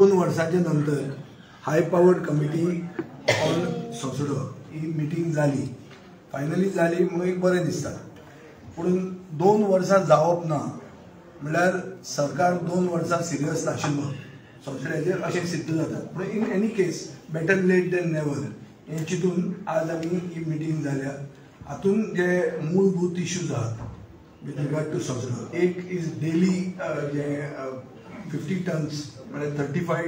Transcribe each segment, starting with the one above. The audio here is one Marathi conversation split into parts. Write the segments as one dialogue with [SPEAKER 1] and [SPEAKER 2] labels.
[SPEAKER 1] 2 वर्षांच्या नंतर high powered committee on Sosodo ही मिटींग जाली, फायनली जाली म्हणून एक बरें दिसता. पूण 2 वर्सां जावप ना म्हणल्यार सरकार 2 वर्सां सिरियस नाशिल्लो सोसड्याचेर अशें सिद्ध जाता. पूण in any case better late than never हे चिंतून आज आमी ही मिटींग जाल्या. हातून जे मूलभूत इश्यूज आहात विथ रिगार्ड टू सोसडो, एक इज डेली जे 50 टन्स म्हणजे 35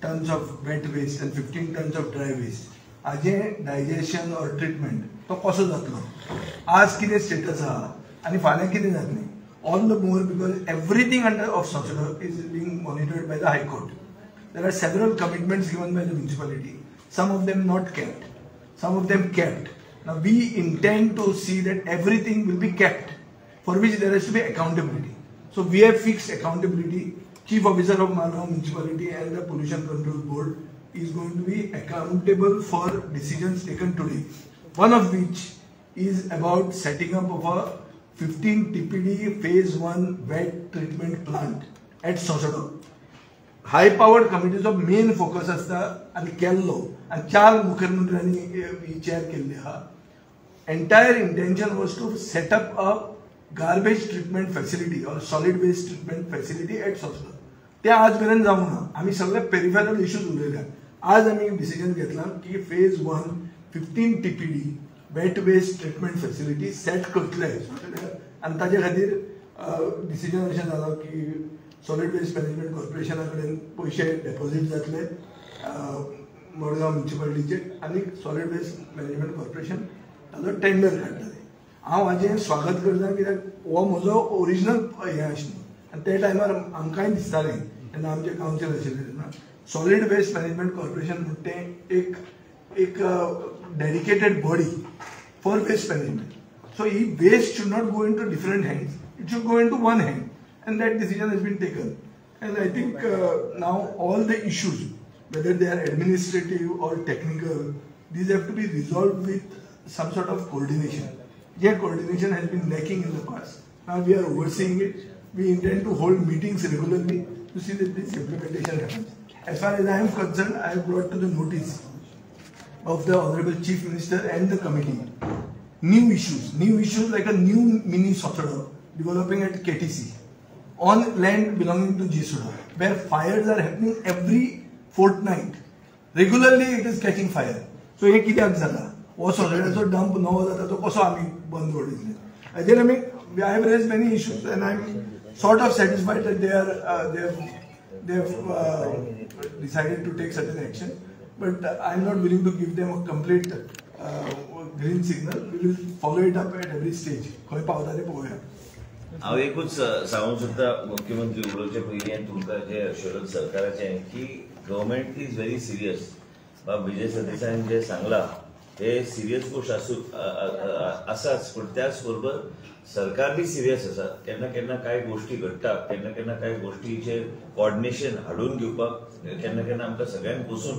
[SPEAKER 1] tons of wet waste and 15 tons of dry waste हाजे डायजेशन और ट्रीटमेंट तो कसो जातलो, आज कितें स्टेटस आहा आनी फाल्यां कितें जातलें. All the more because everything under of Sosodo is being monitored by the high court. There are several commitments given by the municipality, some of them not kept, some of them kept. Now we intend to see that everything will be kept, for which there has to be accountability. So we have fixed accountability. Chief Officer of Malgaon Municipality and the Pollution Control Board is going to be accountable for decisions taken today. One of which is about setting up of a 15 TPD phase 1 wet treatment plant at Sosodo. High powered कमिटीचो मेन फोकस आसता आनी केल्लो आनी 4 मुख्यमंत्र्यांनी चेअर केल्ली आहा. Entire intention was to set up a garbage treatment facility or solid waste treatment facility at Sosodo. ते आज मेरेन जावंक ना. आमी सगळे पेरिफेरल इश्यूज उलयल्या. आज आमी डिसिजन घेतला की phase 1 15 TPD wet waste treatment facility set करतले आनी ताजे खातीर डिसिजन अशें जालो की सॉलिड वेस्ट मॅनेजमेंट कॉर्पोरेशना कडेन पैसे डेपॉझिट जातले मडगांव म्युनिसिपालिटीचे आनी सॉलिड वेस्ट मॅनेजमेंट कॉर्पोरेशन ताजो टेंडर काडटले. हांव हाजें स्वागत करता कित्याक हो म्हजो ओरिजिनल हें आशिल्लो आनी ते टायमार आमकांय दिसतालें तेन्ना आमचे कावन्सील आशिल्ले तेन्ना सॉलिड वेस्ट मॅनेजमेंट कॉर्पोरेशन म्हणटा तें एक dedicated body for waste management. So ही waste should not go into different hands, it should go into one hand. And that decision has been taken. And I think now all the issues, whether they are administrative or technical, these have to be resolved with some sort of coordination. Yet coordination has been lacking in the past. Now we are overseeing it. We intend to hold meetings regularly to see that this implementation happens. As far as I am concerned, I have brought to the notice of the Honorable Chief Minister and the committee new issues like a new mini Sosodo developing at KTC. On land belonging to Jesuda, where fires are happening every fortnight. Regularly it is catching fire. So हे कित्याक जाता? हो सोसायटीचो डंप नवो जाता तो कसो आमी बंद दवरतले? Again, I have raised many issues and I am sort of satisfied that they have decided to take certain action. But I am not willing to give them a complete green signal. We will follow it up at every stage. खंय पावता ते पळोवया.
[SPEAKER 2] हांव एकूच सांगूंक सोदता मुख्यमंत्री उलोवचे पयलीं आनी तुमकां जे अश्योरन्स सरकाराचें की गव्हर्मेंट इज व्हेरी सिरियस. विजय सरदेसायान जे सांगलां हे सिरियस गोष्ट आसाच, पूण त्याच बरोबर सरकार बी सिरियस आसा. केन्ना केन्ना कांय गोश्टी घडटात, केन्ना केन्ना कांय गोश्टीचेर कोऑर्डिनेशन हाडून घेवपाक केन्ना केन्ना आमकां सगळ्यांक बसून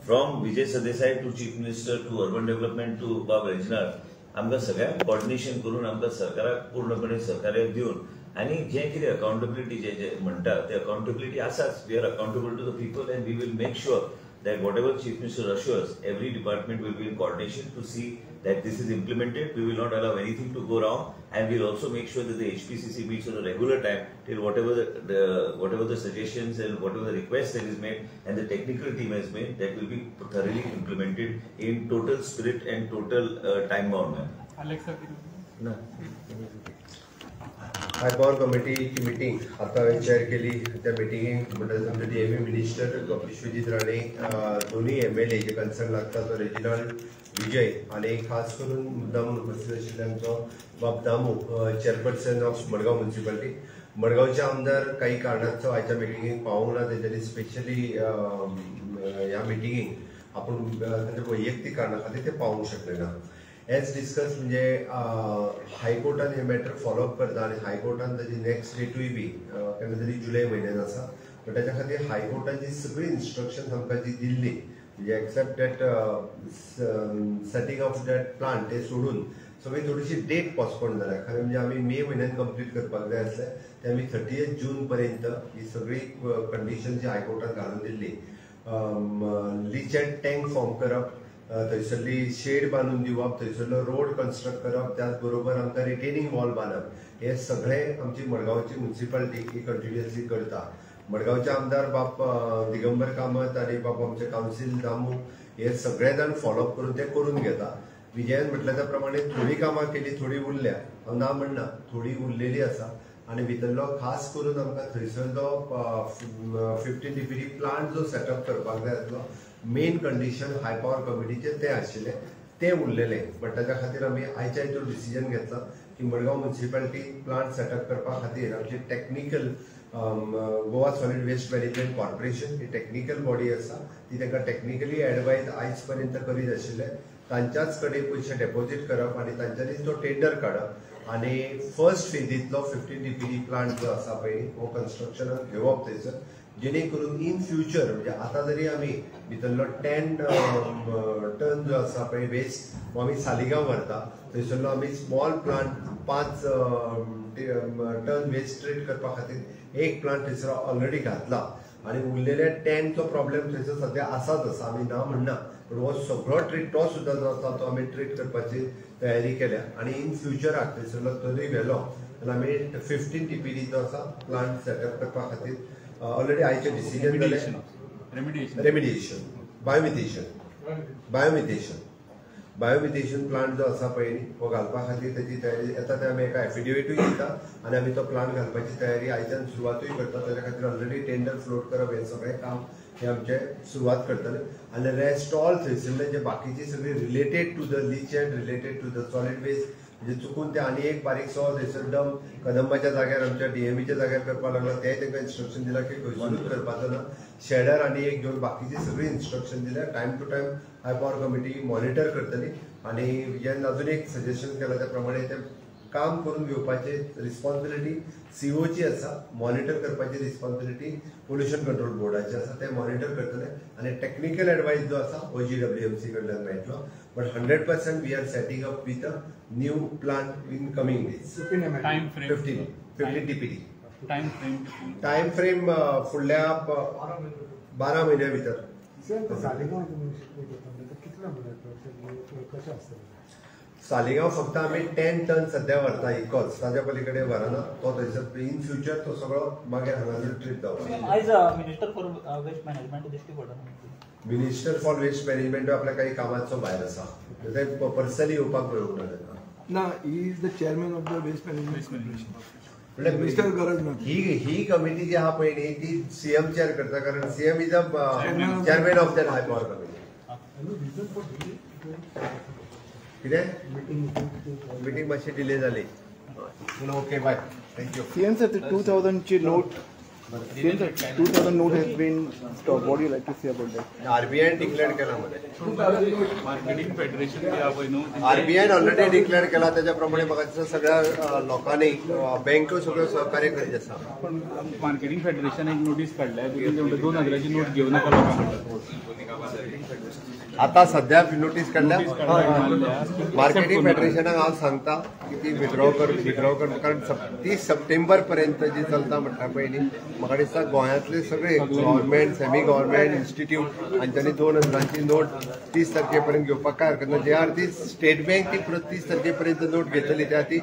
[SPEAKER 2] from Vijay Sardesai to chief minister to urban development to Bab Reginald आमकां सगळ्यांक कोऑर्डिनेशन करून आमकां सरकाराक पूर्णपणे सहकार्य दिवन आनी जें कितें अकाउंटेबिलिटी जे म्हणटा ते अकाउंटेबिलिटी आसाच. We are accountable to the people and we will make sure that whatever Chief Minister assures, every department will be in coordination to see that this is implemented. We will not allow anything to go wrong, and we'll also make sure that the HPCC meets on a regular time till whatever the suggestions and whatever the request that is made and the technical team has made, that will be thoroughly implemented in total spirit and total time bound manner.
[SPEAKER 3] Alexa,
[SPEAKER 2] no.
[SPEAKER 4] High power कमिटीची मिटींग आता चेअर केली. त्या मिटिंगेक म्हणटा आमचे DME मिनिस्टर विश्वजीत राणे, दोन्ही MLA जे कन्सर्न लागता तो रेजिनाल्ड विजय आणि खास करून मुद्दाम उपस्थित आशिल्ले आमचो बाब Damu, chairperson of Madgaon municipality. मडगांवचे आमदार काही कारणास्तव आयच्या मिटिंगेक पावूंक ना. तेच्यानी स्पेशली ह्या मिटिंगेक आपण तांच्या वैयक्तीक कारणा खातीर ते पावूंक शकले ना. एज डिस्कस म्हणजे हायकोर्टान हे मॅटर फॉलोअप करता आणि हायकोर्टान ताची नेक्स्ट डेटूय बी केन्ना तरी जुलय म्हयन्यान आसा. पण ताच्या खातीर हायकोर्टाची सगळी इन्स्ट्रक्शन्स आमकां जी दिल्ली म्हणजे except that setting of that plant ते सोडून सगळी थोडीशी डेट पोस्टपोन जाल्या. खरें म्हणजे आमी मे म्हयन्यात कंप्लीट करपाक जाय आसलें ते आमी 30 जून पर्यंत ही सगळी कंडिशन जी हायकोर्टान घालून दिल्ली, लीच अँड टँक फॉर्म करप, थंयसरली शेड बांदून दिवप, थंयसरलो रोड कन्स्ट्रक्ट करप, त्याच बरोबर आमकां रिटेनिंग वॉल बांदप, हे सगळें आमची मडगांवची म्युन्सिपालिटी ही कंटिन्युअसली करता. मडगांवचे आमदार बाप दिगंबर कामत आणि बाप आमचे कावन्सील दामू हे सगळे जाण फॉलोअप करून ते करून घेता. विजयान म्हटल्या त्या प्रमाणे थोडी कामां केली, थोडी उरल्या, हांव ना म्हणना, थोडी उरलेली आसा. आणि भितरलो खास करून आमकां थंयसरलो 15 DPD प्लांट जो सेटअप करपाक जाय आसलो, मेन कंडिशन हाय पॉवर कमिटीचे ते आशिल्ले, ते उरलेले. बट ताच्या खातीर आमी आयच्या हातूर डिसिजन घेतला की मडगांव म्युन्सिपालिटी प्लांट सेटअप करपा खातीर आमची technical Goa solid waste management corporation ही टेक्निकल बॉडी आसा, ती तांकां टेक्निकली एडवायज आयज पर्यंत करीत आशिल्ले. तांच्याच कडेन पयशे डेपॉझिट करप आणि तांच्यांनी तो टेंडर काडप आणि फर्स्ट फेजींतलो 15 DPD प्लांट जो आसा पळय हो कन्स्ट्रक्शनाक घेवप थंयसर, जेणे करून इन फ्युचर म्हणजे आता जरी आमी भितरलो 10 टन जो आसा पळय वेस्ट हो आमी सालिगांव व्हरता, थंयसरलो आमी small plant 5 ton waste treat करपा खातीर एक प्लांट थंयसर ऑलरेडी घातला आणि उरलेले 10 चो प्रॉब्लेम थंयसर सध्या आसाच आसा, आमी ना म्हणना. पण हो सगळो ट्रीट तो सुद्धा जो आसा तो आमी ट्रीट करपाची तयारी केल्या आणि इन फ्युचराक थंयसरलो तरी व्हेलो जाल्यार आमी 15 DPD जो आसा प्लांट सेटअप करपा खातीर ऑलरेडी आयचे डिसिजन जाले. रेमिडिएशन बायोमिथेशन प्लांट जो आसा पळय हो घालपा खातीर त्याची तयारी येता. ते आमी एका एफिडेविटूय दिता आनी आमी तो प्लांट घालपाची तयारी आयच्यान सुरवातूय करता. ताच्या खातीर ऑलरेडी टेंडर फ्लोट करप हे सगळें काम हे आमचे सुरवात करतले. आनी रेस्ट ऑल थंयसरले जे बाकीची सगळी related to the leach and related to the solid waste, म्हणजे चुकून ते आनी एक बारीकसो थंयसर डंप कदंबाच्या जाग्यार आमच्या DMEच्या जाग्यार करपाक लागला, ते तांकां इन्स्ट्रक्शन दिला की खंयसरूच करपाचो ना. शेडर आनी एक घेवन बाकीची सगळी इन्स्ट्रक्शन दिल्या. Time to time high power committee monitor करतली आणि विजयान अजून एक सजेशन केला त्या प्रमाणे ते काम करून घेवपाची रिस्पॉन्सिबिलिटी COची आसा, मॉनिटर करपाची रिस्पॉन्सिबिलिटी पोल्युशन कंट्रोल बोर्डाची आसा, ते मॉनिटर करतले आणि टेक्निकल एडवायस जो आसा OGWMC कडल्यान मेळटलो. But 100% we are setting up with a new plant in coming days. 15 DPD time frame फुडल्या 12 महिन्या भितर. सालिगांव फक्त आमी 10 टन सध्या व्हरता इकोच, ताच्या पलीकडे व्हरना. तो थंयसर इन फ्युचर तो सगळो मागीर हांगासर ट्रीट जावपाक.
[SPEAKER 3] आयज मिनिस्टर फॉर वेस्ट मॅनेजमेंट दिश्टी पडटा.
[SPEAKER 4] मिनिस्टर फॉर वेस्ट मॅनेजमेंट आपल्या काही कामाचो भायर आसा, ते पर्सनली येवपाक मेळूंक ना.
[SPEAKER 1] ना, he is the chairman of the waste management.
[SPEAKER 4] Minister गरज ना. ही कमिटी जी आहा पळय न्ही ती CM चेअर करता, कारण CM is the chairman of that high power committee. कितें मिटींग मातशी डिले जाली. Okay bye, thank you.
[SPEAKER 5] CM sir, the 2000 note. CM sir, 2000 note has been stopped. What do you like to say about that?
[SPEAKER 4] RBI declare केला मध्ये.
[SPEAKER 6] मार्केटिंग फेडरेशन जे आहा पळय न्हू,
[SPEAKER 4] RBI ऑलरेडी डिक्लेअर केला. त्याच्या प्रमाणे म्हाका दिसता सगळ्या लोकांनी बँको सगळ्यो सहकार्य करीत आसा.
[SPEAKER 6] पण मार्केटिंग फेडरेशन एक नोटीस काढल्या, 2000ची नोट घेऊ नका लोकांकडे.
[SPEAKER 4] आता सध्या नोटीस काढल्या. मार्केटिंग फेडरेशनाक हांव सांगता की ती विथड्रॉ कर, कारण 30 सप्टेंबर पर्यंत जी चलता म्हणटा पळय न्ही, म्हाका दिसता गोंयांतले सगळे गव्हर्मेंट, सेमी गव्हर्मेंट इन्स्टिट्यूट हांच्यांनी 2000ची नोट 30 तारखेपर्यंत घेवपाक काय हरकत ना. जे आर ती स्टेट बँक ती 30 तारखेपर्यंत नोट घेतली, त्या ती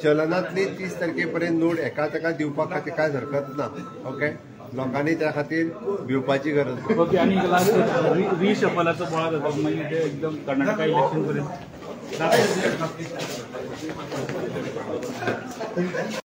[SPEAKER 4] चलनातली 30 तारखेपर्यंत नोट एका ताका दिवपाक खातीर काय हरकत ना. ओके, लोकांनी त्या खातीर भिवपाची गरज ना.
[SPEAKER 6] ओके. आणि लास्ट रिशफलाचो बोळा जाता, मागीर ते एकदम कर्नाटका इलेक्शन पर्यंत